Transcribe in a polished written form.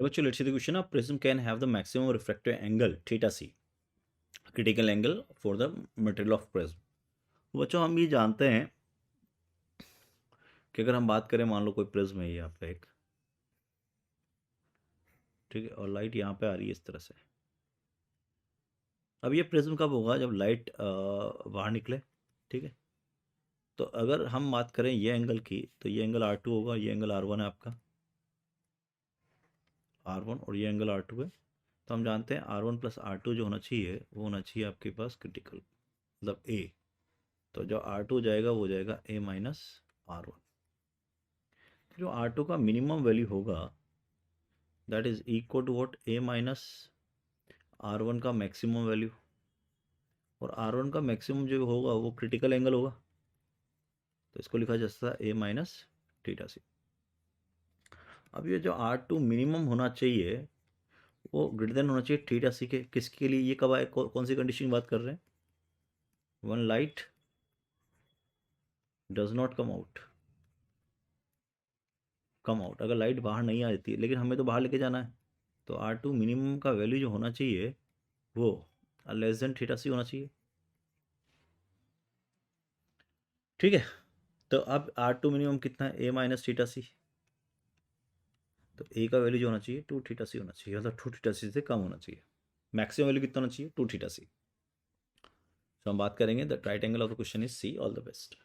बच्चों let's see the question, a prism can have the maximum refractive angle theta C, critical angle for the material of prism. बच्चों हम ये जानते हैं कि अगर हम बात करें, मान लो कोई प्रिज्म है ये आपका एक, ठीक है, और लाइट यहाँ पे आ रही है इस तरह से। अब ये प्रिज्म कब होगा? जब लाइट बाहर निकले, ठीक है। तो अगर हम बात करें ये एंगल की, तो ये एंगल R2 होगा, ये एंगल R1 है आपका, R1, और ये एंगल R2 है। तो हम जानते हैं R1 प्लस R2 जो होना चाहिए वो होना चाहिए आपके पास क्रिटिकल, मतलब A। तो जो R2 जाएगा वो जाएगा A माइनस R1। जो R2 का मिनिमम वैल्यू होगा that is equal to what? A minus R1 का मैक्सिमम वैल्यू। और R1 का मैक्सिमम जो होगा वो क्रिटिकल एंगल होगा, तो इसको लिखा जा सकता है A माइनस थीटा सी। अब ये जो R2 मिनिमम होना चाहिए वो ग्रेटर देन होना चाहिए थीटा सी के। किसके लिए ये कब आए? कौन सी कंडीशन की बात कर रहे हैं? One light does not come out, अगर लाइट बाहर नहीं आती, लेकिन हमें तो बाहर लेके जाना है, तो R2 मिनिमम का वैल्यू जो होना चाहिए वो लेस देन थीटा सी होना चाहिए, ठीक है। तो अब R2 मिनिमम कितना है? A माइनस थीटा सी। तो A का वैल्यू जो होना चाहिए 2 थीटा सी होना चाहिए, मतलब 2 थीटा सी से कम होना चाहिए। मैक्सिमम वैल्यू कितना होना चाहिए? 2 थीटा सी। तो हम बात करेंगे the right angle of the question is C. All the best.